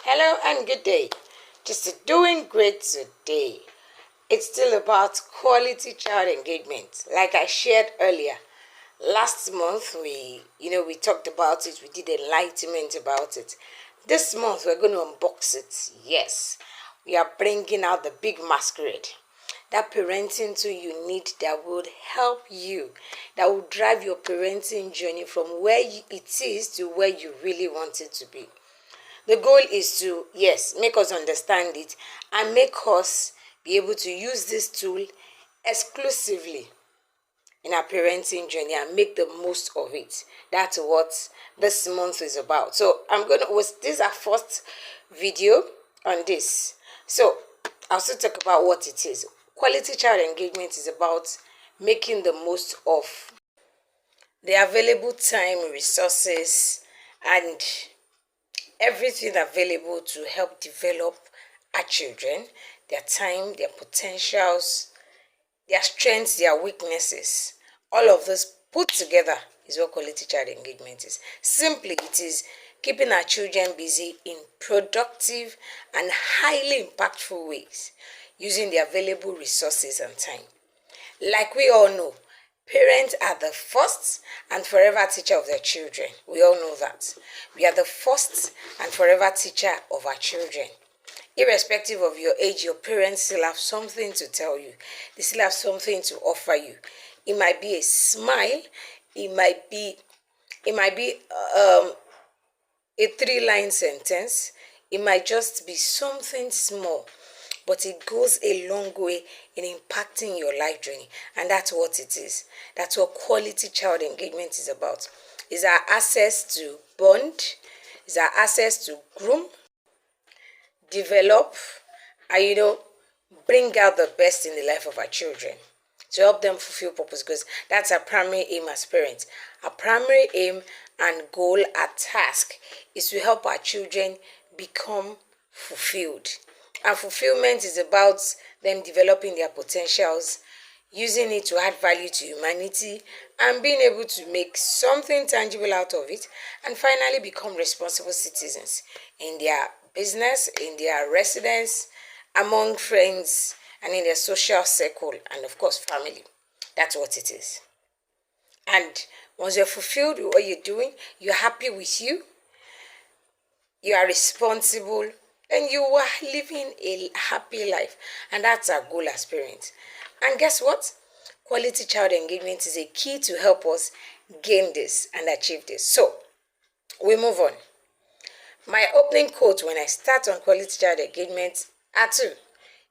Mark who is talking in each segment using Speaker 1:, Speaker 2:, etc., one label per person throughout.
Speaker 1: Hello and good day. Just doing great today. It's still about quality child engagement. Like I shared earlier, last month we talked about it. We did enlightenment about it. This month we're going to unbox it. Yes, we are bringing out the big masquerade. That parenting tool you need that would help you, that will drive your parenting journey from where it is to where you really want it to be. The goal is to, yes, make us understand it and make us be able to use this tool exclusively in our parenting journey and make the most of it. That's what this month is about. So this is our first video on this. So I'll still talk about what it is. Quality child engagement is about making the most of the available time, resources, and everything available to help develop our children, their time, their potentials, their strengths, their weaknesses. All of this put together is what quality child engagement is. Simply, it is keeping our children busy in productive and highly impactful ways using the available resources and time. Like we all know, parents are the first and forever teacher of their children. We all know that. We are the first and forever teacher of our children. Irrespective of your age, your parents still have something to tell you. They still have something to offer you. It might be a smile. It might be a 3-line sentence. It might just be something small, but it goes a long way in impacting your life journey. And that's what it is. That's what quality child engagement is about. It's our access to bond. It's our access to groom, develop, and bring out the best in the life of our children to help them fulfill purpose, because that's our primary aim as parents. Our primary aim and goal, our task, is to help our children become fulfilled. And fulfillment is about them developing their potentials, using it to add value to humanity, and being able to make something tangible out of it, and finally become responsible citizens in their business, in their residence, among friends, and in their social circle, and of course family. That's what it is. And once you're fulfilled with what you're doing, you're happy with you are responsible, and you are living a happy life. And that's our goal as parents. And guess what? Quality child engagement is a key to help us gain this and achieve this. So we move on. My opening quote when I start on quality child engagement are two.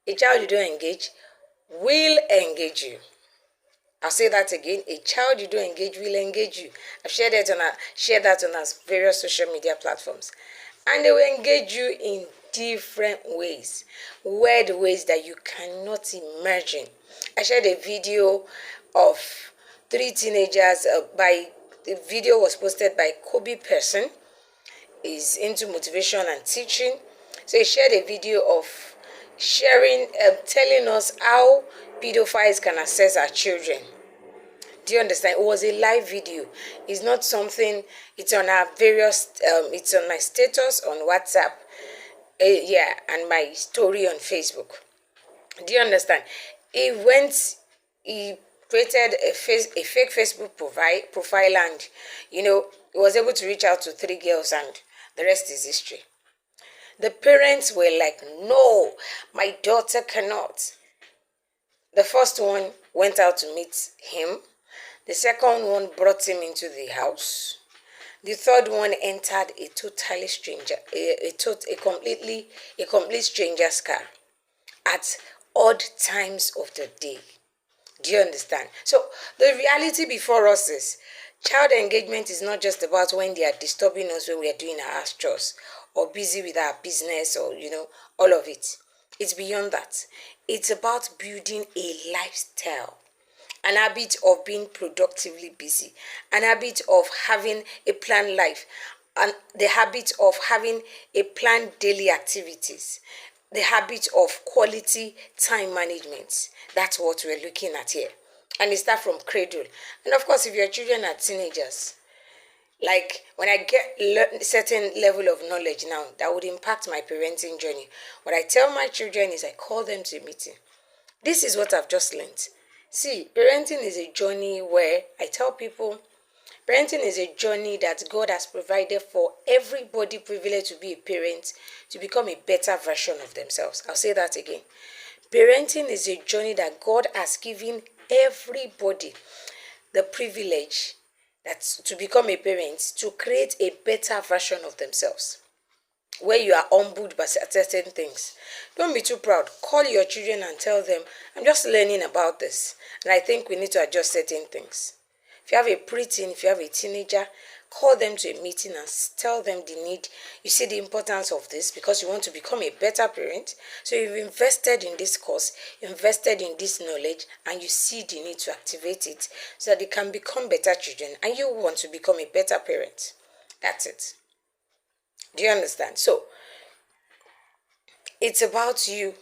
Speaker 1: A child you don't engage will engage you. I'll say that again. A child you don't engage will engage you. I've shared that on our various social media platforms. And they will engage you in different ways. Weird ways that you cannot imagine. I shared a video of 3 teenagers the video was posted by Kobe Person. He's into motivation and teaching. So he shared a video of telling us how pedophiles can access our children. Do you understand? It was a live video. It's not something. It's on our various. It's on my status on WhatsApp. And my story on Facebook. Do you understand? He created a fake Facebook profile, and he was able to reach out to 3 girls, and the rest is history. The parents were like, no, my daughter cannot. The first one went out to meet him. The second one brought him into the house. The third one entered a totally stranger, a complete stranger's car at odd times of the day. Do you understand? So the reality before us is child engagement is not just about when they are disturbing us when we are doing our house chores or busy with our business or all of it. It's beyond that. It's about building a lifestyle, an habit of being productively busy, an habit of having a planned life, and the habit of having a planned daily activities, the habit of quality time management. That's what we're looking at here. And it starts from cradle. And of course, if your children are teenagers, Like when I get certain level of knowledge now that would impact my parenting journey, what I tell my children is I call them to a meeting. This is what I've just learned. See, parenting is a journey where I tell people parenting is a journey that God has provided for everybody privileged to be a parent to become a better version of themselves. I'll say that again. Parenting is a journey that God has given everybody the privilege that's to become a parent to create a better version of themselves where you are humbled by certain things. Don't be too proud. Call your children and tell them, I'm just learning about this. And I think we need to adjust certain things. If you have a preteen, if you have a teenager, call them to a meeting and tell them the need. You see the importance of this because you want to become a better parent. So you've invested in this course, invested in this knowledge, and you see the need to activate it so that they can become better children and you want to become a better parent. That's it. Do you understand? So it's about you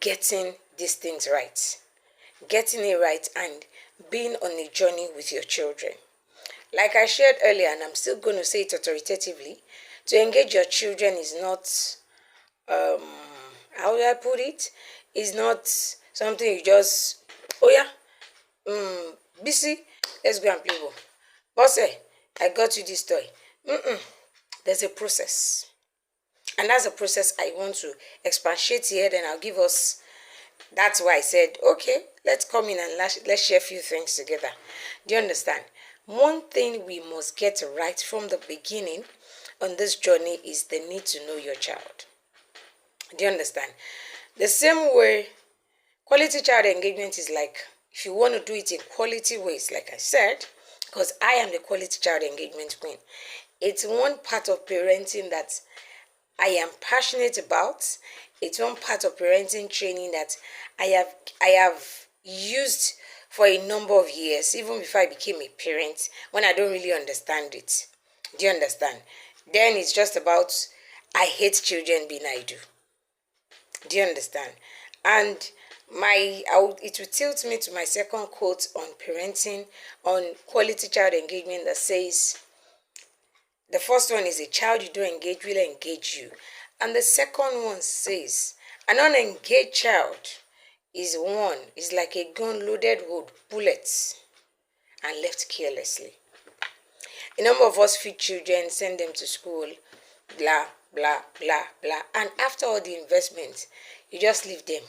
Speaker 1: getting these things right, getting it right, and being on a journey with your children. Like I shared earlier, and I'm still going to say it authoritatively, to engage your children is not, how do I put it? Is not something you just, oh yeah, busy, let's go and play ball. Boss, I got you this toy. There's a process. And that's a process I want to expatiate here. Then I'll give us. That's why I said, okay, let's come in and let's share a few things together. Do you understand? One thing we must get right from the beginning on this journey is the need to know your child. Do you understand? The same way quality child engagement is like, if you want to do it in quality ways, like I said, because I am the quality child engagement queen, it's one part of parenting that I am passionate about. It's one part of parenting training that I have used for a number of years, even before I became a parent, when I don't really understand it. Do you understand? Then it's just about I hate children being I do. Do you understand? And it will tilt me to my second quote on parenting, on quality child engagement that says, the first one is a child you don't engage will engage you. And the second one says, an unengaged child is like a gun loaded with bullets and left carelessly. A number of us feed children, send them to school, blah, blah, blah, blah. And after all the investment, you just leave them.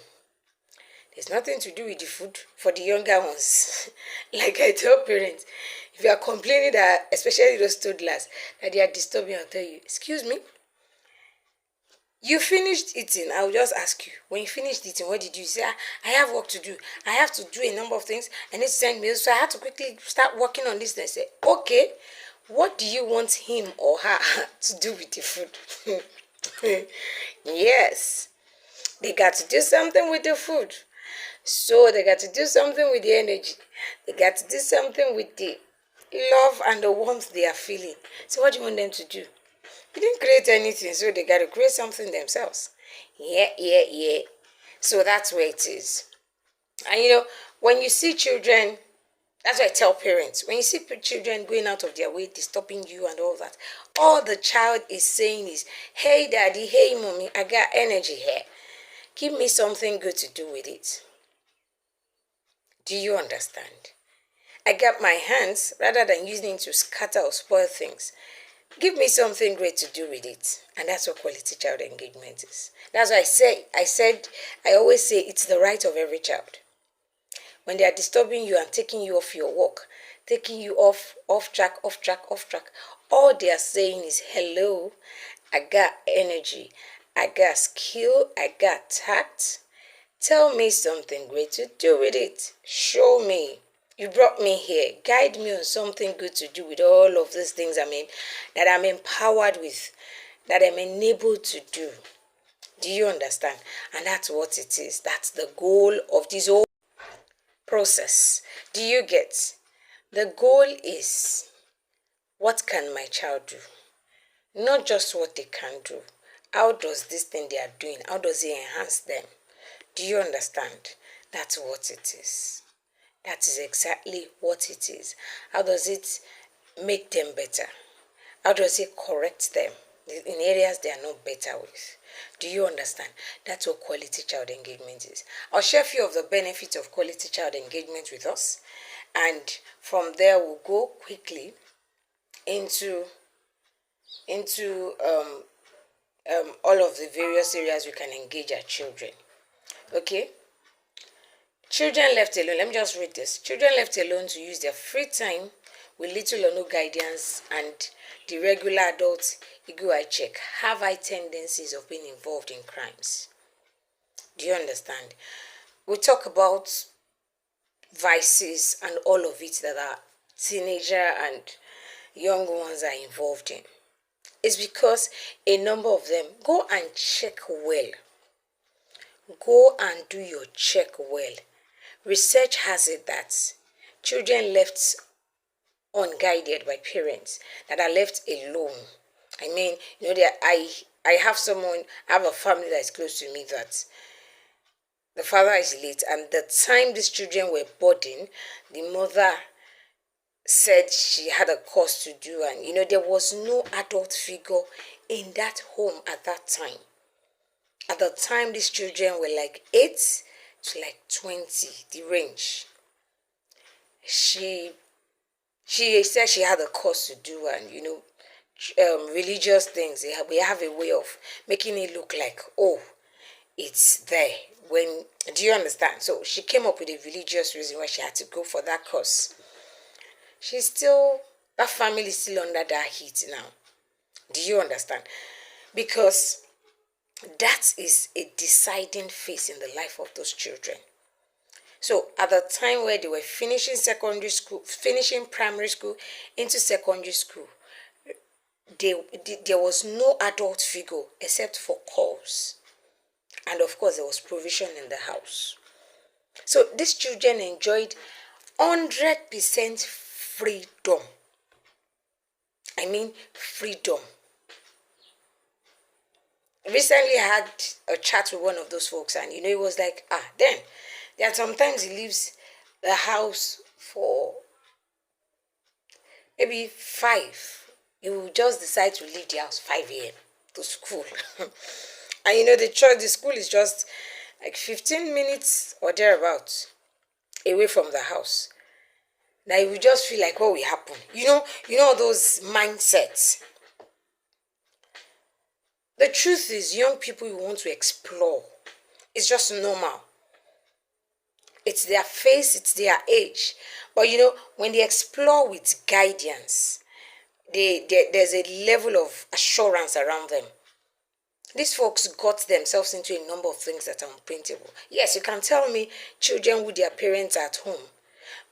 Speaker 1: There's nothing to do with the food for the younger ones. Like I tell parents, if you are complaining that, especially those toddlers, that they are disturbing, I'll tell you, excuse me, you finished eating. I'll just ask you, when you finished eating, what did you say? I have work to do. I have to do a number of things. I need to send mails. So I had to quickly start working on this. And I say, okay, what do you want him or her to do with the food? Yes, they got to do something with the food. So they got to do something with the energy. They got to do something with the love and the warmth they are feeling. So what do you want them to do? You didn't create anything, so they got to create something themselves. Yeah. So that's where it is. And when you see children, that's why I tell parents, when you see children going out of their way, disturbing you and all that, all the child is saying is, hey daddy, hey mommy, I got energy here. Give me something good to do with it. Do you understand? I got my hands, rather than using it to scatter or spoil things, give me something great to do with it. And that's what quality child engagement is. That's why I always say it's the right of every child. When they are disturbing you and taking you off your walk, taking you off track, all they are saying is, hello, I got energy, I got skill, I got tact. Tell me something great to do with it. Show me. You brought me here. Guide me on something good to do with all of these things that I'm empowered with, that I'm enabled to do. Do you understand? And that's what it is. That's the goal of this whole process. Do you get? The goal is, what can my child do? Not just what they can do. How does this thing they are doing, how does it enhance them? Do you understand? That's what it is. That is exactly what it is. How does it make them better. How do I say correct them in areas they are not better with? Do you understand? That's what quality child engagement is. I'll share a few of the benefits of quality child engagement with us, and from there we'll go quickly into all of the various areas we can engage our children. Okay? Children left alone. Let me just read this. Children left alone to use their free time with little or no guidance and the regular adult ego eye check have high tendencies of being involved in crimes. Do you understand? We talk about vices and all of it that our teenager and young ones are involved in. It's because a number of them go and check well. Go and do your check well. Research has it that children left unguided by parents, that are left alone. I mean, I have a family that is close to me that the father is late, and the time these children were boarding, the mother said she had a course to do, and there was no adult figure in that home at that time. At the time, these children were like 8 to like 20, the range. She said she had a course to do, and religious things. We have a way of making it look like, oh, it's there. Do you understand? So she came up with a religious reason why she had to go for that course. That family is still under that heat now. Do you understand? Because that is a deciding phase in the life of those children. So at the time where they were finishing primary school into secondary school, there was no adult figure except for calls. And of course, there was provision in the house. So these children enjoyed 100% freedom. I mean, freedom. Recently, I had a chat with one of those folks, and it was like, then there are sometimes he leaves the house for maybe 5. He will just decide to leave the house 5 a.m. to school. And the school is just like 15 minutes or thereabouts away from the house. Now you will just feel like, what will happen? You know those mindsets. The truth is, young people want to explore. It's just normal. It's their face, it's their age. But when they explore with guidance, there's a level of assurance around them. These folks got themselves into a number of things that are unprintable. Yes, you can tell me children with their parents at home.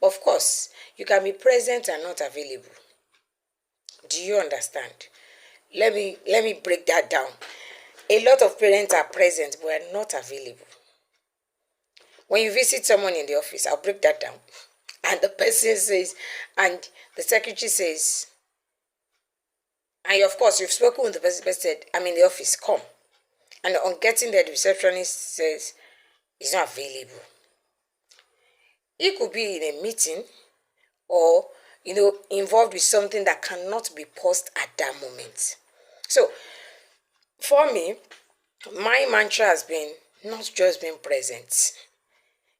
Speaker 1: But of course, you can be present and not available. Do you understand? Let me break that down. A lot of parents are present but are not available. When you visit someone in the office, I'll break that down. And the person says, and the secretary says, and of course, you've spoken with the person said, I'm in the office, come. And on getting there, the receptionist says, he's not available. He could be in a meeting or, involved with something that cannot be paused at that moment. So, for me, my mantra has been not just being present.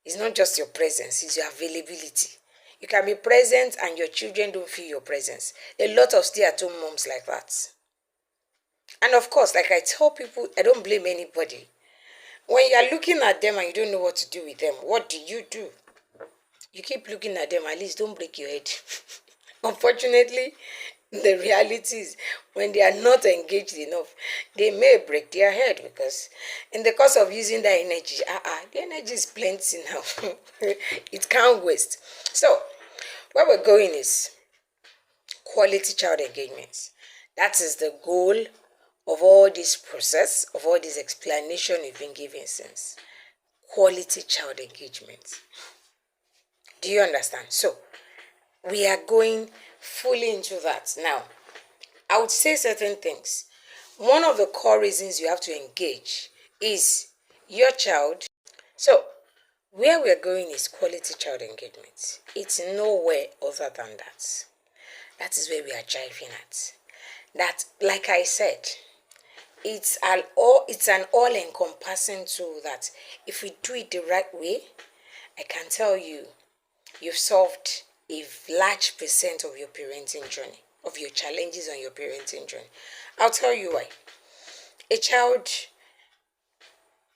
Speaker 1: It's not just your presence, it's your availability. You can be present and your children don't feel your presence. A lot of stay-at-home moms like that. And of course, like I tell people, I don't blame anybody. When you are looking at them and you don't know what to do with them, what do? You keep looking at them, at least don't break your head. Unfortunately, the reality is when they are not engaged enough, they may break their head because in the course of using that energy, the energy is plenty now. It can't waste. So, where we're going is quality child engagement. That is the goal of all this process, of all this explanation we've been giving since. Quality child engagement. Do you understand? So, we are going fully into that. Now, I would say certain things. One of the core reasons you have to engage is your child. So, where we're going is quality child engagement. It's nowhere other than that. That is where we are driving at. That, like I said, it's an all-encompassing tool that if we do it the right way, I can tell you've solved a large percent of your parenting journey, of your challenges on your parenting journey. I'll tell you why. A child,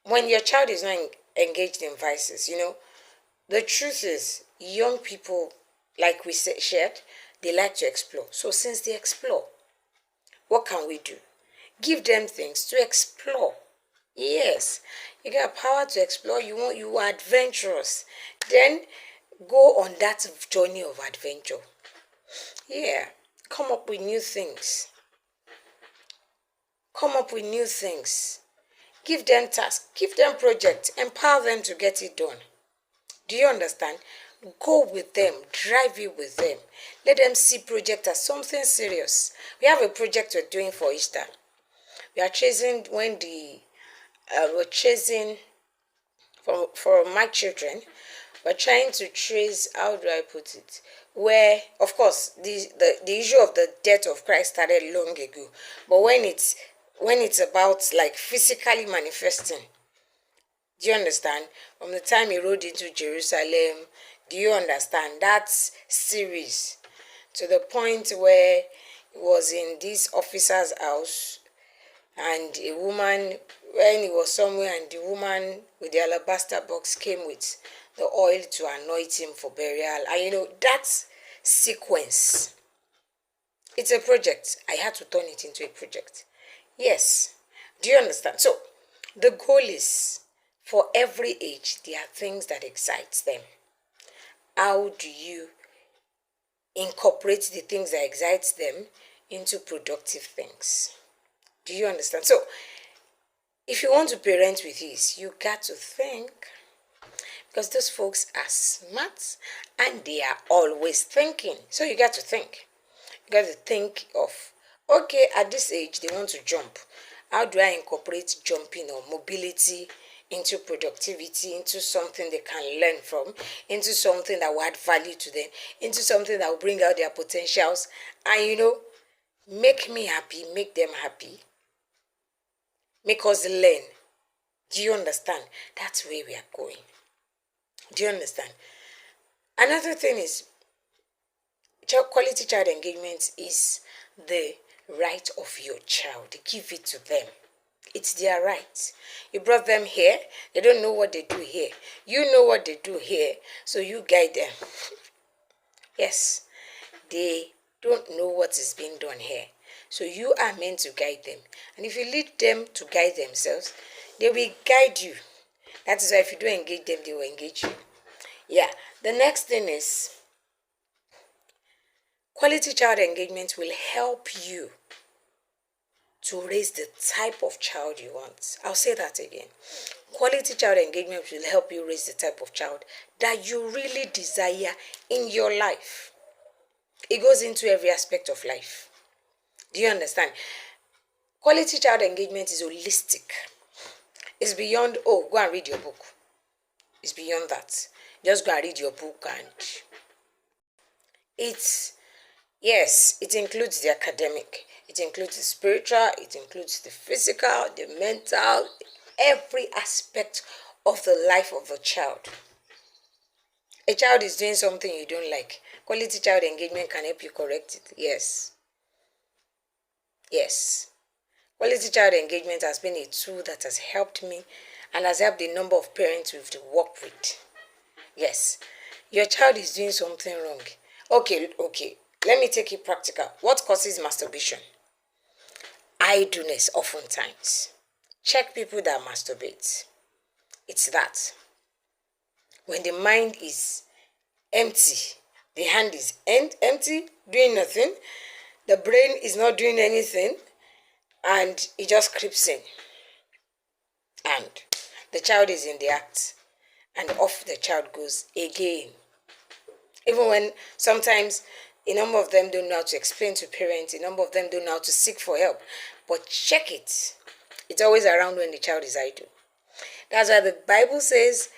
Speaker 1: when your child is not engaged in vices, the truth is, young people, like we shared, they like to explore. So since they explore, what can we do? Give them things to explore. Yes, you got power to explore. You are adventurous. Then go on that journey of adventure. Yeah, come up with new things. Come up with new things. Give them tasks. Give them projects. Empower them to get it done. Do you understand? Go with them. Drive it with them. Let them see project as something serious. We have a project we're doing for Easter. We are chasing we're chasing for my children. We're trying to trace, how do I put it, where, of course, the issue of the death of Christ started long ago, but when it's about like physically manifesting, do you understand? From the time he rode into Jerusalem, do you understand that series, to the point where he was in this officer's house, and a woman, when he was somewhere, and the woman with the alabaster box came with the oil to anoint him for burial. And that sequence, it's a project. I had to turn it into a project. Yes. Do you understand? So the goal is, for every age, there are things that excite them. How do you incorporate the things that excite them into productive things? Do you understand? So if you want to parent with ease, you got to think, because those folks are smart and they are always thinking. So you got to think. You got to think of, okay, at this age they want to jump. How do I incorporate jumping or mobility into productivity, into something they can learn from, into something that will add value to them, into something that will bring out their potentials, and make me happy, make them happy, make us learn. Do you understand? That's where we are going. Do you understand? Another thing is, quality child engagement is the right of your child. Give it to them. It's their right. You brought them here. They don't know what they do here. You know what they do here. So you guide them. Yes. They don't know what is being done here. So you are meant to guide them. And if you lead them to guide themselves, they will guide you. That is why if you don't engage them, they will engage you. Yeah. The next thing is, quality child engagement will help you to raise the type of child you want. I'll say that again. Quality child engagement will help you raise the type of child that you really desire in your life. It goes into every aspect of life. Do you understand? Quality child engagement is holistic. It's beyond, go and read your book. It's beyond that. Just go and read your book, and it includes the academic, it includes the spiritual, it includes the physical, the mental, every aspect of the life of a child. A child is doing something you don't like. Quality child engagement can help you correct it. Yes. Quality child engagement has been a tool that has helped me and has helped a number of parents we've worked with. Yes. Your child is doing something wrong. Okay. Let me take it practical. What causes masturbation? Idleness, oftentimes. Check people that masturbate. It's that. When the mind is empty, the hand is empty, doing nothing, the brain is not doing anything, and it just creeps in. And the child is in the act, and off the child goes again. Even when sometimes a number of them don't know how to explain to parents, a number of them don't know how to seek for help. But check it. It's always around when the child is idle. That's why the Bible says,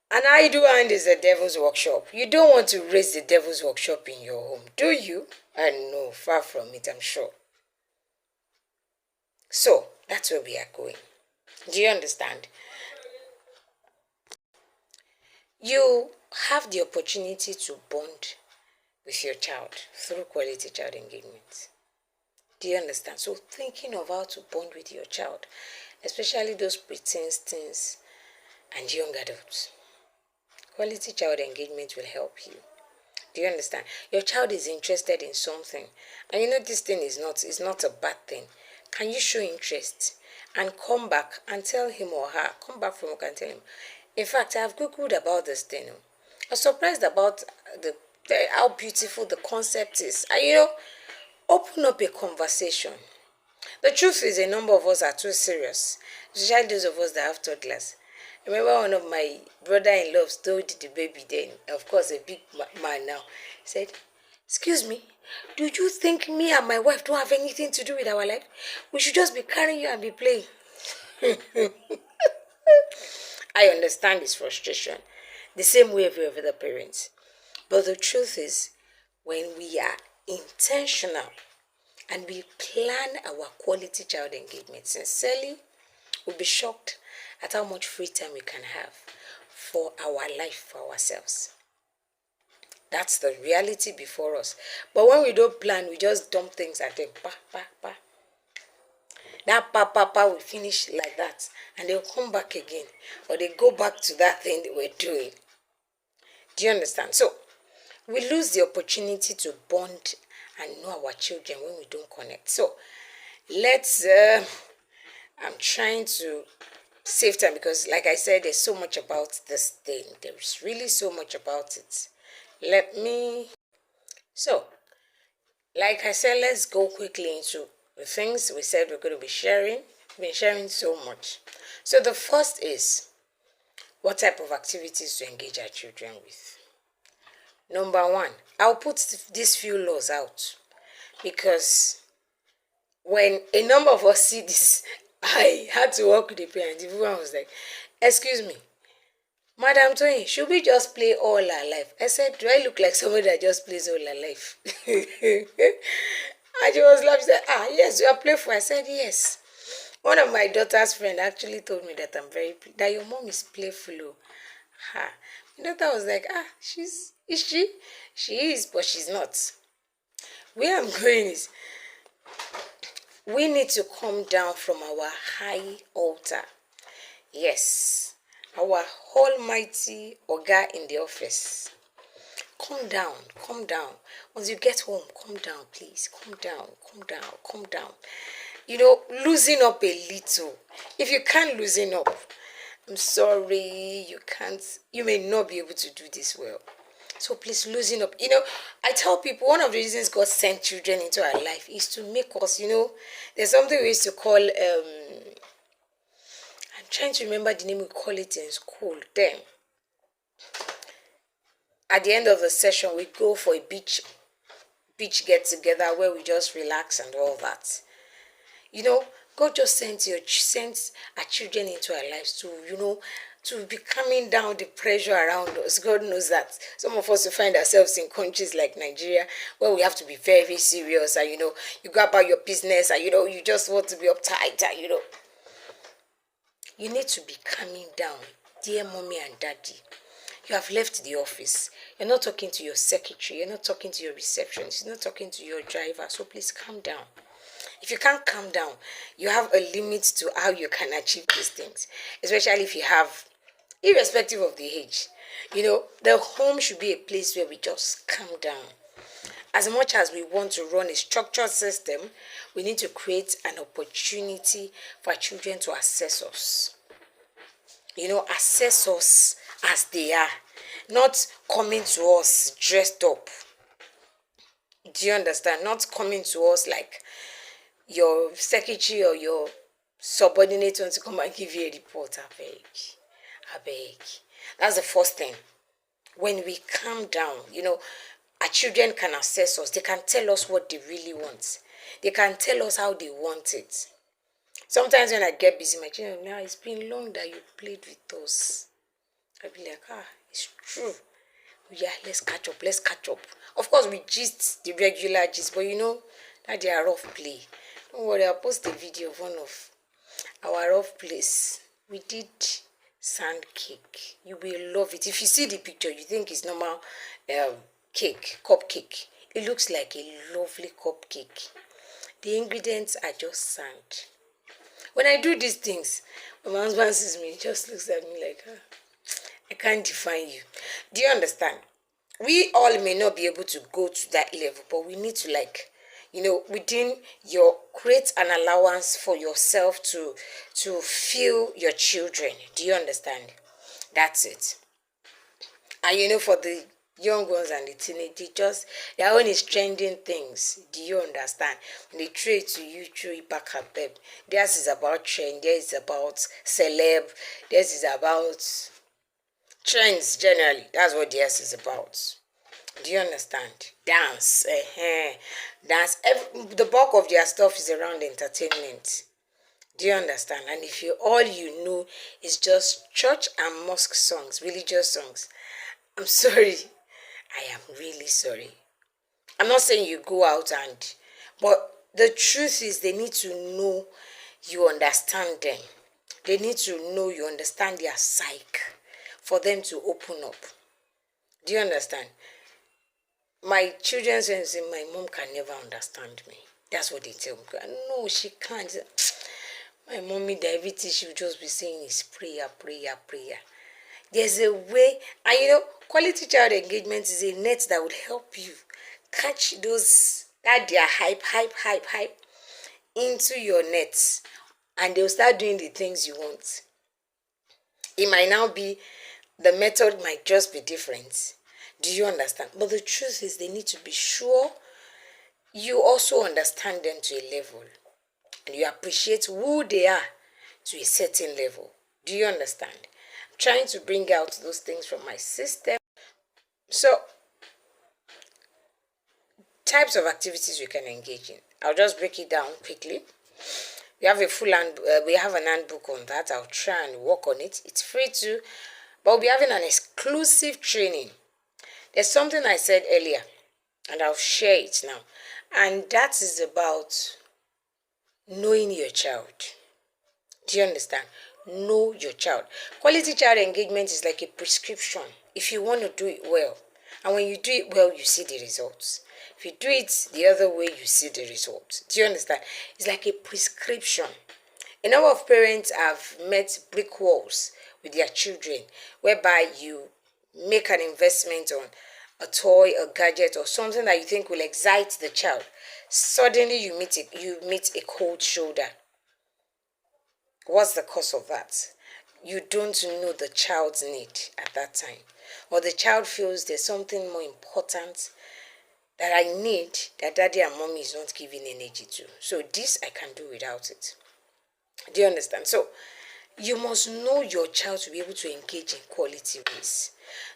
Speaker 1: An idle hand is the devil's workshop. You don't want to raise the devil's workshop in your home, do you? And no, far from it, I'm sure. So that's where we are going. Do you understand? You have the opportunity to bond with your child through quality child engagement. Do you understand? So thinking of how to bond with your child, especially those preteens, teens, and young adults. Quality child engagement will help you. Do you understand? Your child is interested in something, and you know this thing is not a bad thing. Can you show interest and come back and tell him or her? Come back from work and tell him. In fact, I have googled about this thing. I was surprised about how beautiful the concept is. And open up a conversation. The truth is, a number of us are too serious, especially those of us that have toddlers. I remember one of my brother-in-law told the baby then, of course, a big man now, said, "Excuse me, do you think me and my wife don't have anything to do with our life? We should just be carrying you and be playing." I understand his frustration, the same way every other parents. But the truth is, when we are intentional and we plan our quality child engagement sincerely, we'll be shocked at how much free time we can have for our life, for ourselves. That's the reality before us. But when we don't plan, we just dump things at them. Pa, pa, pa. That pa, pa, pa will finish like that. And they'll come back again. Or they go back to that thing they were doing. Do you understand? So, we lose the opportunity to bond and know our children when we don't connect. So, I'm trying to save time because, like I said, there's so much about this thing. There's really so much about it. So, like I said, let's go quickly into the things we said we're going to be sharing. We've been sharing so much. So, the first is what type of activities to engage our children with. Number one, I'll put these few laws out because when a number of us see this, I had to work with the parents. Everyone was like, "Excuse me, Madam Tony, should we just play all our life?" I said, "Do I look like somebody that just plays all her life?" And she was laughing. She said, "Ah, yes, you are playful." I said, "Yes." One of my daughter's friend actually told me that that your mom is playful. Oh. Ha. My daughter was like, is she? She is, but she's not. Where I'm going is, we need to come down from our high altar. Yes, our almighty Oga in the office. Calm down, calm down. Once you get home, calm down, please. Calm down, calm down, calm down. Loosen up a little. If you can't loosen up, I'm sorry, you can't. You may not be able to do this well. So please loosen up. I tell people one of the reasons God sent children into our life is to make us, there's something we used to call, I'm trying to remember the name we call it in school. Then, at the end of the session, we go for a beach get together where we just relax and all that. God just sent our children into our lives to be calming down the pressure around us. God knows that some of us will find ourselves in countries like Nigeria where we have to be very, very serious and you go about your business and you just want to be uptight and you need to be calming down. Dear mommy and daddy, you have left the office. You're not talking to your secretary. You're not talking to your receptionist. You're not talking to your driver. So please calm down. If you can't calm down, you have a limit to how you can achieve these things, especially if you have, irrespective of the age. The home should be a place where we just calm down. As much as we want to run a structured system, we need to create an opportunity for our children to assess us. Assess us as they are, not coming to us dressed up. Do you understand? Not coming to us like your secretary or your subordinate wants to come and give you a report. I beg. That's the first thing. When we calm down, our children can assess us. They can tell us what they really want. They can tell us how they want it. Sometimes when I get busy, my children, now it's been long that you played with us. I'll be like, it's true. Yeah, let's catch up, let's catch up. Of course, we gist the regular gist, but that they are rough play. Don't worry, I'll post a video of one of our rough plays. We did sand cake. You will love it. If you see the picture, you think it's normal cupcake. It looks like a lovely cupcake. The ingredients are just sand. When I do these things, when my husband sees me, he just looks at me like, I can't define you. Do you understand? We all may not be able to go to that level, but we need to within your create an allowance for yourself to feel your children. Do you understand? That's it. And for the young ones and the teenage, their own is trending things. Do you understand? When they throw it to you, throw it back at them. Theirs is about trend, theirs is about celeb, theirs is about trends generally. That's what theirs is about. Do you understand? Dance, dance. The bulk of their stuff is around entertainment. Do you understand? And if all you know is just church and mosque songs, religious songs, I'm sorry. I am really sorry. I'm not saying you go out but the truth is they need to know you understand them. They need to know you understand their psyche for them to open up. Do you understand? My children say, my mom can never understand me. That's what they tell me. No, she can't. My mommy, everything she'll just be saying is prayer, prayer, prayer. There's a way, and quality child engagement is a net that would help you catch that their hype into your nets, and they'll start doing the things you want. It might now be, the method might just be different. Do you understand? But the truth is they need to be sure you also understand them to a level and you appreciate who they are to a certain level. Do you understand? I'm trying to bring out those things from my system. So, types of activities we can engage in. I'll just break it down quickly. We have we have an handbook on that. I'll try and work on it. It's free too, but we'll be having an exclusive training. There's something I said earlier, and I'll share it now, and that is about knowing your child. Do you understand? Know your child. Quality child engagement is like a prescription if you want to do it well. And when you do it well, you see the results. If you do it the other way, you see the results. Do you understand? It's like a prescription. A number of parents have met brick walls with their children, whereby you make an investment on a toy, a gadget, or something that you think will excite the child. Suddenly you meet a cold shoulder. What's the cause of that? You don't know the child's need at that time, or the child feels there's something more important that I need that daddy and mommy is not giving energy to. So this I can do without it. Do you understand? So you must know your child to be able to engage in quality ways.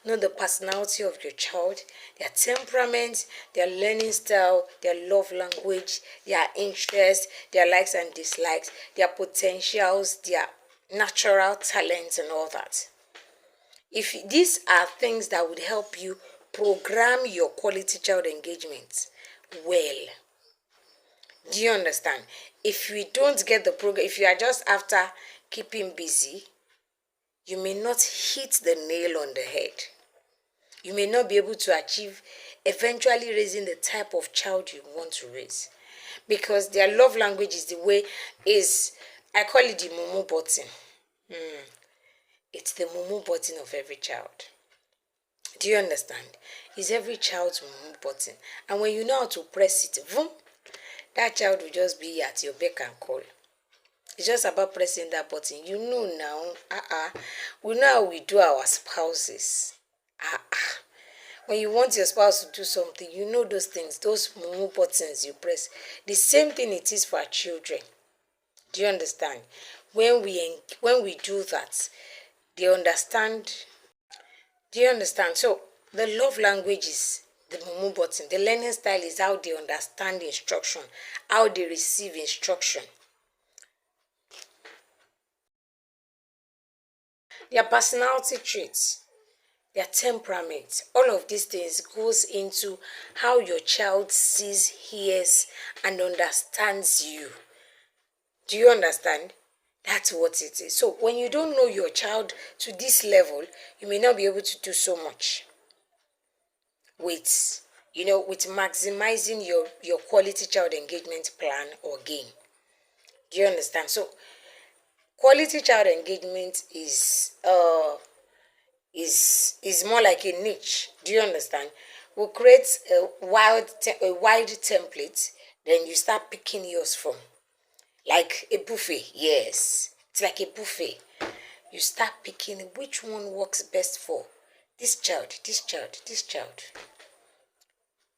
Speaker 1: Know the personality of your child, their temperament, their learning style, their love language, their interests, their likes and dislikes, their potentials, their natural talents and all that. If these are things that would help you program your quality child engagement well. Do you understand? If we don't get the program, if you are just after keeping busy, you may not hit the nail on the head. You may not be able to achieve eventually raising the type of child you want to raise, because their love language is I call it the Momo button. It's the Momo button of every child. Do you understand? It's every child's Momo button, and when you know how to press it, boom, that child will just be at your beck and call. It's just about pressing that button. You know now. We know how we do our spouses. When you want your spouse to do something, you know those things, those Momo buttons you press. The same thing it is for our children. Do you understand? When we do that, they understand. Do you understand? So the love language is the Momo button. The learning style is how they understand instruction, how they receive instruction. their personality traits, their temperament, all of these things goes into how your child sees, hears, and understands you. Do you understand? That's what it is. So when you don't know your child to this level, you may not be able to do so much with with maximizing your quality child engagement plan or game. Do you understand? So quality child engagement is more like a niche. Do you understand? We'll create a wide template, then you start picking yours from. Like a buffet, yes. It's like a buffet. You start picking which one works best for this child, this child, this child.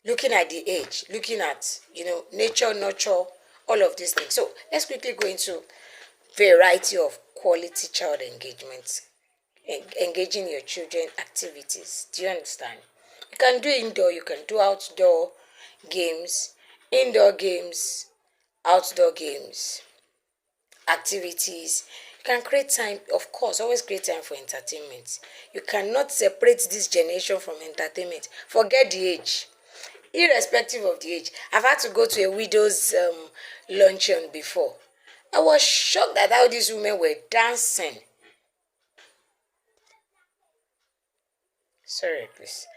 Speaker 1: Looking at the age, looking at, nature, nurture, all of these things. So let's quickly go into variety of quality child engagement. Engaging your children activities. Do you understand? You can do indoor, you can do outdoor games, indoor games, outdoor games, activities. You can create time, of course, always create time for entertainment. You cannot separate this generation from entertainment. Forget the age. Irrespective of the age, I've had to go to a widow's luncheon before. I was shocked at how these women were dancing. Sorry, please.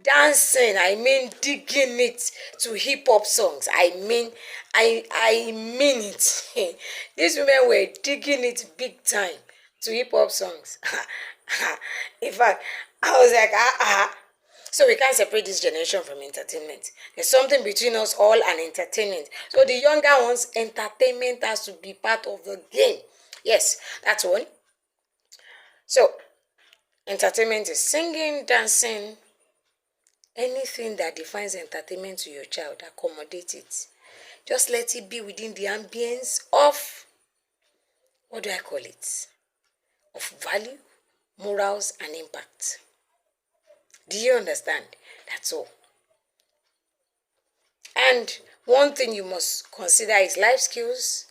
Speaker 1: Dancing, I mean digging it to hip hop songs. I mean it. These women were digging it big time to hip hop songs. In fact, I was like, So we can't separate this generation from entertainment. There's something between us all and entertainment. So the younger ones, entertainment has to be part of the game. Yes, that's one. So entertainment is singing, dancing, anything that defines entertainment to your child, accommodate it. Just let it be within the ambience of, what do I call it? Of value, morals, and impact. Do you understand? That's all. And one thing you must consider is life skills,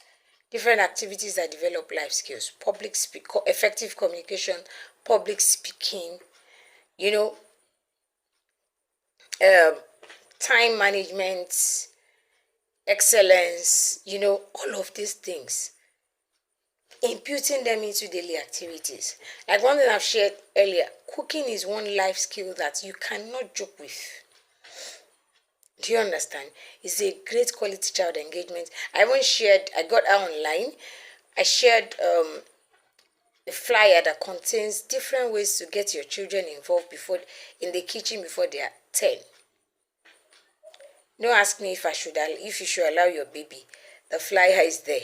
Speaker 1: different activities that develop life skills, effective communication, public speaking, time management, excellence, all of these things. Imputing them into daily activities. Like one thing I've shared earlier, cooking is one life skill that you cannot joke with. Do you understand? It's a great quality child engagement. I got her online. I shared a flyer that contains different ways to get your children involved in the kitchen before they are 10. Don't ask me if you should allow your baby. The flyer is there.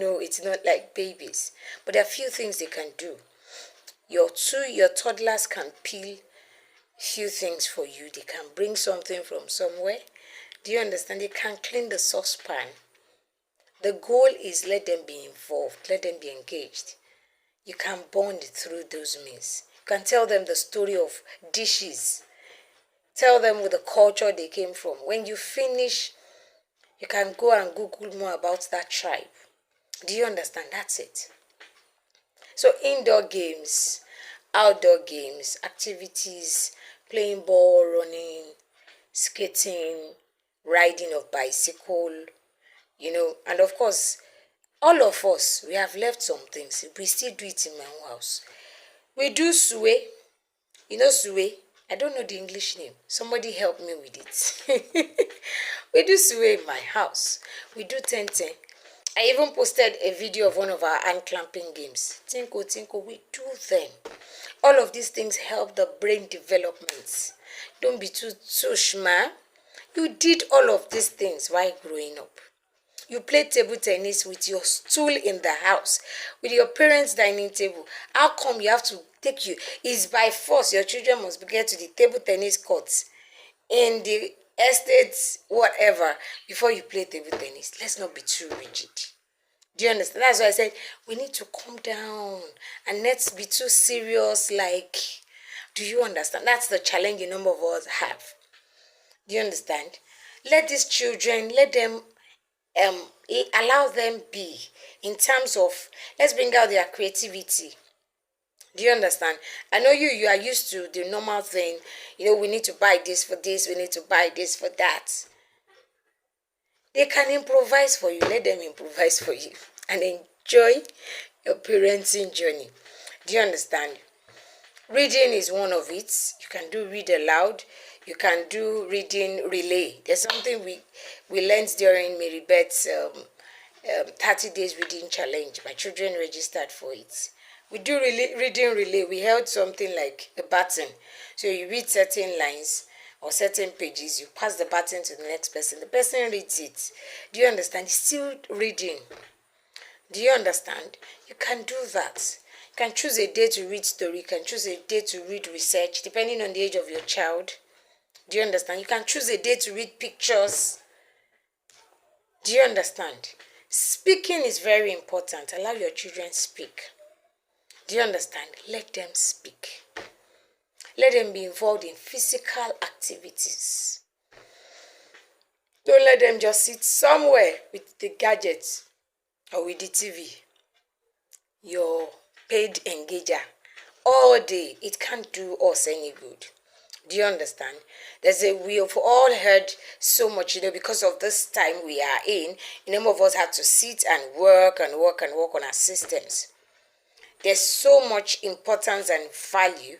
Speaker 1: No, it's not like babies. But there are few things they can do. Your toddlers can peel few things for you. They can bring something from somewhere. Do you understand? They can clean the saucepan. The goal is let them be involved. Let them be engaged. You can bond through those means. You can tell them the story of dishes. Tell them with the culture they came from. When you finish, you can go and Google more about that tribe. Do you understand? That's it. So indoor games, outdoor games, activities, playing ball, running, skating, riding of bicycle, and of course, all of us, we have left some things. We still do it in my own house. We do sway. Sway? I don't know the English name. Somebody help me with it. We do sway in my house. We do 10-10. I even posted a video of one of our hand clamping games. Tinko, we do them. All of these things help the brain development. Don't be too shma. You did all of these things while growing up. You played table tennis with your stool in the house, with your parents' dining table. How come you have to it's by force your children must get to the table tennis courts in the estates, whatever, before you play table tennis? Let's not be too rigid. Do you understand? That's why I said we need to calm down and let's be too serious. Do you understand? That's the challenge a number of us have. Do you understand? Let these children, let them allow them be in terms of, let's bring out their creativity. Do you understand? I know you are used to the normal thing. We need to buy this for this, we need to buy this for that. They can improvise for you. Let them improvise for you and enjoy your parenting journey. Do you understand? Reading is one of it. You can do read aloud. You can do reading relay. There's something we learned during Mary Beth's 30 days reading challenge. My children registered for it. We do reading relay. We held something like a baton. So you read certain lines or certain pages, you pass the baton to the next person. The person reads it. Do you understand? It's still reading. Do you understand? You can do that. You can choose a day to read story. You can choose a day to read research, depending on the age of your child. Do you understand? You can choose a day to read pictures. Do you understand? Speaking is very important. Allow your children speak. Do you understand? Let them speak. Let them be involved in physical activities. Don't let them just sit somewhere with the gadgets or with the TV. Your paid engager all day. It can't do us any good. Do you understand? We have all heard so much, because of this time we are in, a number of us had to sit and work on our systems. There's so much importance and value.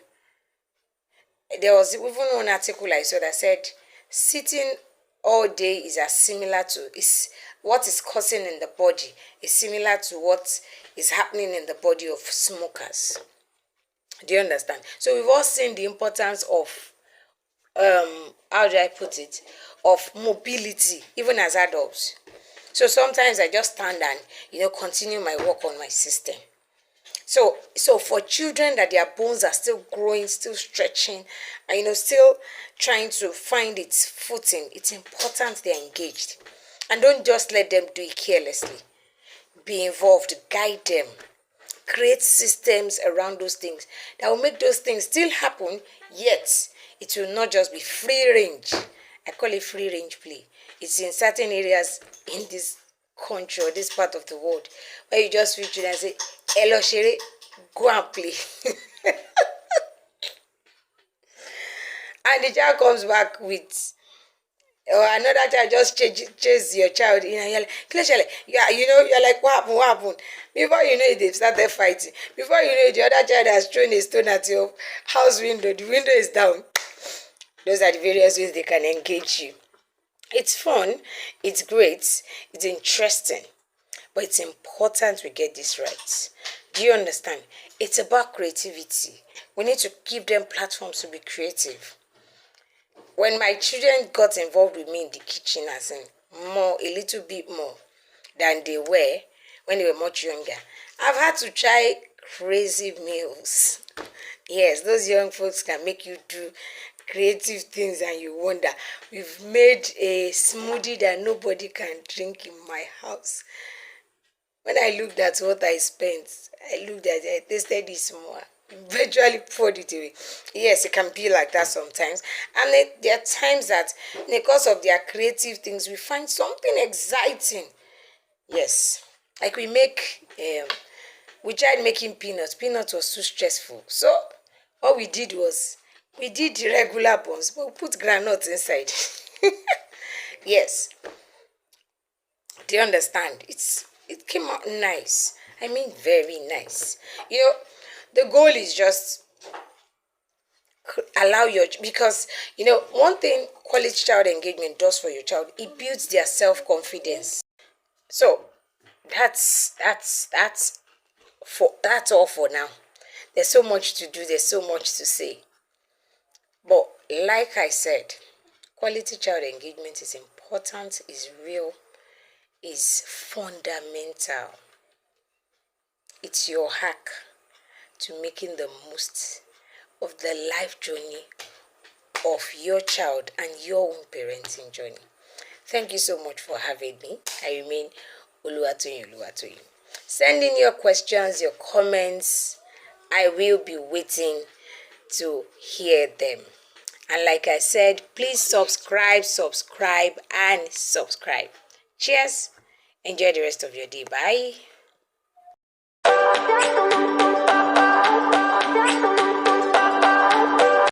Speaker 1: There was even one article I saw that said sitting all day is what is causing in the body is similar to what is happening in the body of smokers. Do you understand? So we've all seen the importance of how do I put it, of mobility, even as adults. So sometimes I just stand and continue my work on my system. So for children that their bones are still growing, still stretching, and still trying to find its footing, it's important they're engaged. And don't just let them do it carelessly. Be involved, guide them, create systems around those things that will make those things still happen, yet it will not just be free range. I call it free range play. It's in certain areas in this country or this part of the world where you just reach and say, "Hello, Shere, go and play." And the child comes back with, or another child just chase your child, you're like, you're like, what happened? Before you know it, they've started fighting. Before you know it, the other child has thrown a stone at your house window. The window is down. Those are the various ways they can engage you. It's fun, it's great, it's interesting, but it's important we get this right. Do you understand? It's about creativity. We need to give them platforms to be creative. When my children got involved with me in the kitchen, as in a little bit more than they were when they were much younger, I've had to try crazy meals. Yes, those young folks can make you do creative things and you wonder. We've made a smoothie that nobody can drink in my house. When I looked at what I spent, I tasted this more. Virtually poured it away. Yes, it can be like that sometimes. And there are times that, because of their creative things, we find something exciting. Yes, like we tried making peanuts. Peanuts was too stressful. So what we did was, we did the regular buns, but we put granules inside. Yes. Do you understand? It came out nice. I mean, very nice. The goal is just allow because one thing quality child engagement does for your child, it builds their self-confidence. So that's all for now. There's so much to do, there's so much to say. But like I said, quality child engagement is important, is real, is fundamental. It's your hack to making the most of the life journey of your child and your own parenting journey. Thank you so much for having me. I remain Oluwatoyin. Send in your questions, your comments. I will be waiting to hear them. And like I said, please subscribe. Cheers. Enjoy the rest of your day. Bye.